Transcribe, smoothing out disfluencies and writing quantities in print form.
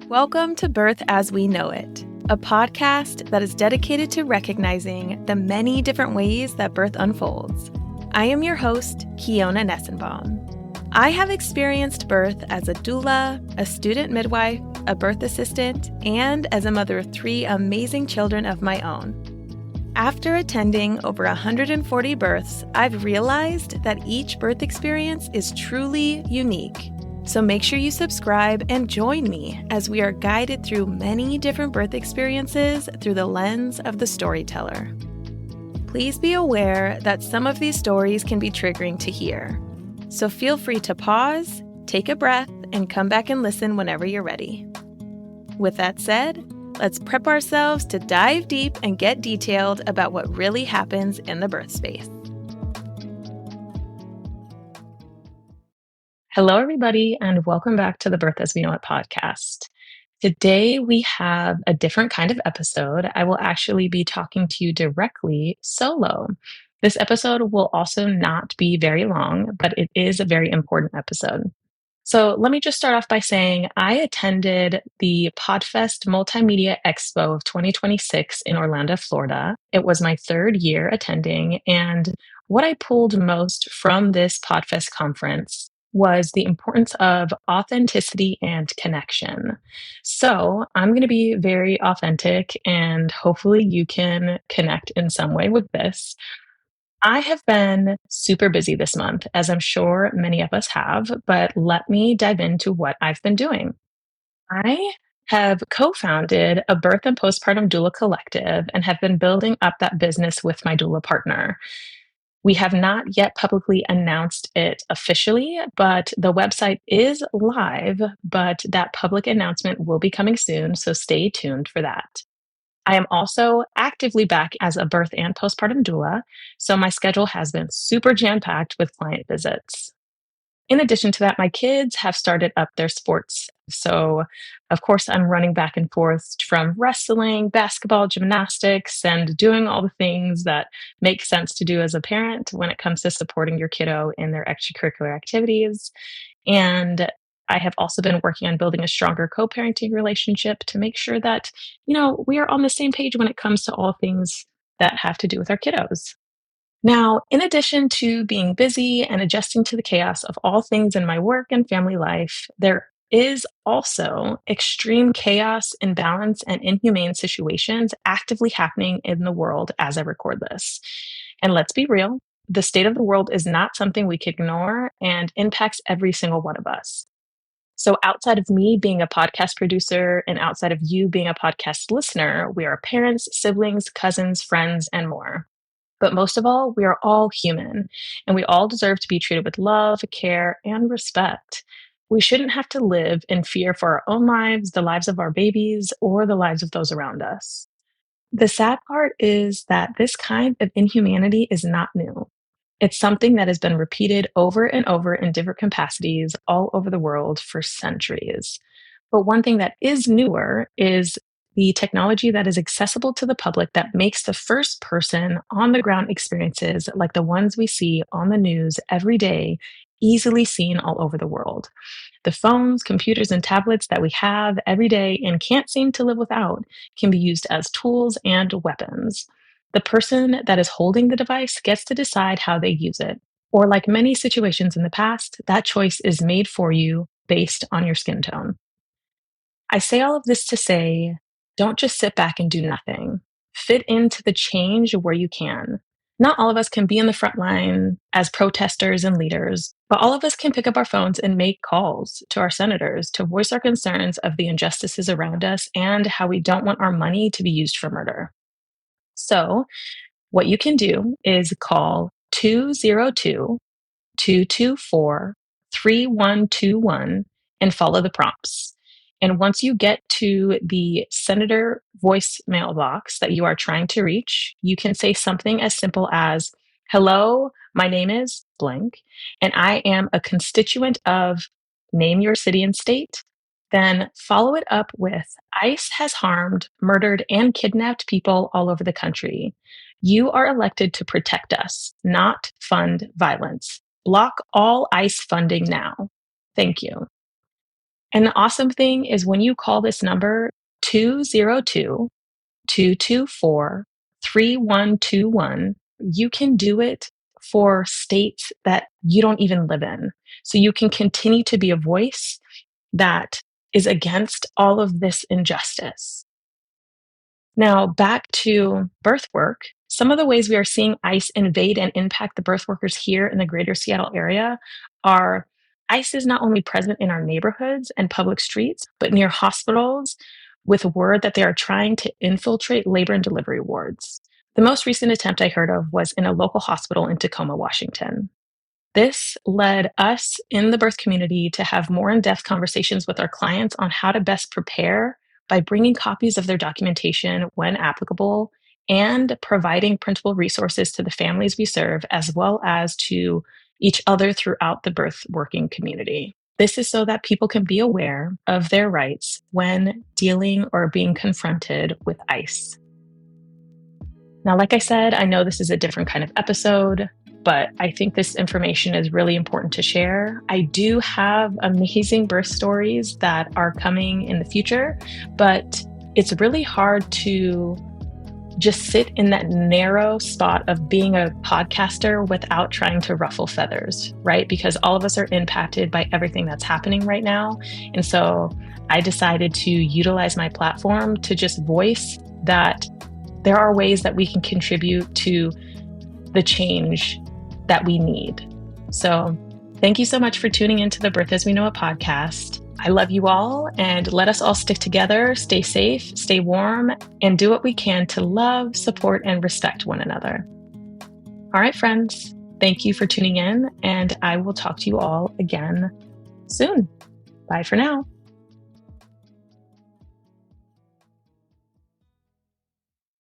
Welcome to Birth as We Know It, a podcast that is dedicated to recognizing the many different ways that birth unfolds. I am your host, Kiona Nessenbaum. I have experienced birth as a doula, a student midwife, a birth assistant, and as a mother of 3 amazing children of my own. After attending over 140 births, I've realized that each birth experience is truly unique. So make sure you subscribe and join me as we are guided through many different birth experiences through the lens of the storyteller. Please be aware that some of these stories can be triggering to hear. So feel free to pause, take a breath, and come back and listen whenever you're ready. With that said, let's prep ourselves to dive deep and get detailed about what really happens in the birth space. Hello, everybody, and welcome back to the Birth as We Know It podcast. Today, we have a different kind of episode. I will actually be talking to you directly solo. This episode will also not be very long, but it is a very important episode. So let me just start off by saying I attended the Podfest Multimedia Expo of 2026 in Orlando, Florida. It was my 3rd year attending, and what I pulled most from this Podfest conference was the importance of authenticity and connection. So I'm going to be very authentic, and hopefully you can connect in some way with this. I have been super busy this month, as I'm sure many of us have, but let me dive into what I've been doing. I have co-founded a birth and postpartum doula collective and have been building up that business with my doula partner. We have not yet publicly announced it officially, but the website is live, but that public announcement will be coming soon, so stay tuned for that. I am also actively back as a birth and postpartum doula, so my schedule has been super jam-packed with client visits. In addition to that, my kids have started up their sports. So, of course, I'm running back and forth from wrestling, basketball, gymnastics, and doing all the things that make sense to do as a parent when it comes to supporting your kiddo in their extracurricular activities. And I have also been working on building a stronger co-parenting relationship to make sure that, we are on the same page when it comes to all things that have to do with our kiddos. Now, in addition to being busy and adjusting to the chaos of all things in my work and family life, there is also extreme chaos, imbalance, and inhumane situations actively happening in the world as I record this. And let's be real, the state of the world is not something we can ignore and impacts every single one of us. So, outside of me being a podcast producer and outside of you being a podcast listener, we are parents, siblings, cousins, friends, and more. But most of all, we are all human, and we all deserve to be treated with love, care, and respect. We shouldn't have to live in fear for our own lives, the lives of our babies, or the lives of those around us. The sad part is that this kind of inhumanity is not new. It's something that has been repeated over and over in different capacities all over the world for centuries. But one thing that is newer is the technology that is accessible to the public that makes the first person on the ground experiences like the ones we see on the news every day easily seen all over the world. The phones, computers, and tablets that we have every day and can't seem to live without can be used as tools and weapons. The person that is holding the device gets to decide how they use it. Or, like many situations in the past, that choice is made for you based on your skin tone. I say all of this to say, don't just sit back and do nothing. Fit into the change where you can. Not all of us can be in the front line as protesters and leaders, but all of us can pick up our phones and make calls to our senators to voice our concerns of the injustices around us and how we don't want our money to be used for murder. So, what you can do is call 202 224 3121 and follow the prompts. And once you get to the senator voicemail box that you are trying to reach, you can say something as simple as, "Hello, my name is blank, and I am a constituent of name your city and state." Then follow it up with, "ICE has harmed, murdered, and kidnapped people all over the country. You are elected to protect us, not fund violence. Block all ICE funding now. Thank you." And the awesome thing is when you call this number 202 224 3121, you can do it for states that you don't even live in. So you can continue to be a voice that is against all of this injustice. Now, back to birth work. Some of the ways we are seeing ICE invade and impact the birth workers here in the greater Seattle area are ICE is not only present in our neighborhoods and public streets, but near hospitals with word that they are trying to infiltrate labor and delivery wards. The most recent attempt I heard of was in a local hospital in Tacoma, Washington. This led us in the birth community to have more in-depth conversations with our clients on how to best prepare by bringing copies of their documentation when applicable and providing printable resources to the families we serve, as well as to each other throughout the birth working community. This is so that people can be aware of their rights when dealing or being confronted with ICE. Now, like I said, I know this is a different kind of episode, but I think this information is really important to share. I do have amazing birth stories that are coming in the future, but it's really hard to just sit in that narrow spot of being a podcaster without trying to ruffle feathers, right? Because all of us are impacted by everything that's happening right now. And so I decided to utilize my platform to just voice that there are ways that we can contribute to the change that we need. So thank you so much for tuning into the Birth As We Know It podcast. I love you all, and let us all stick together, stay safe, stay warm, and do what we can to love, support, and respect one another. All right, friends, thank you for tuning in, and I will talk to you all again soon. Bye for now.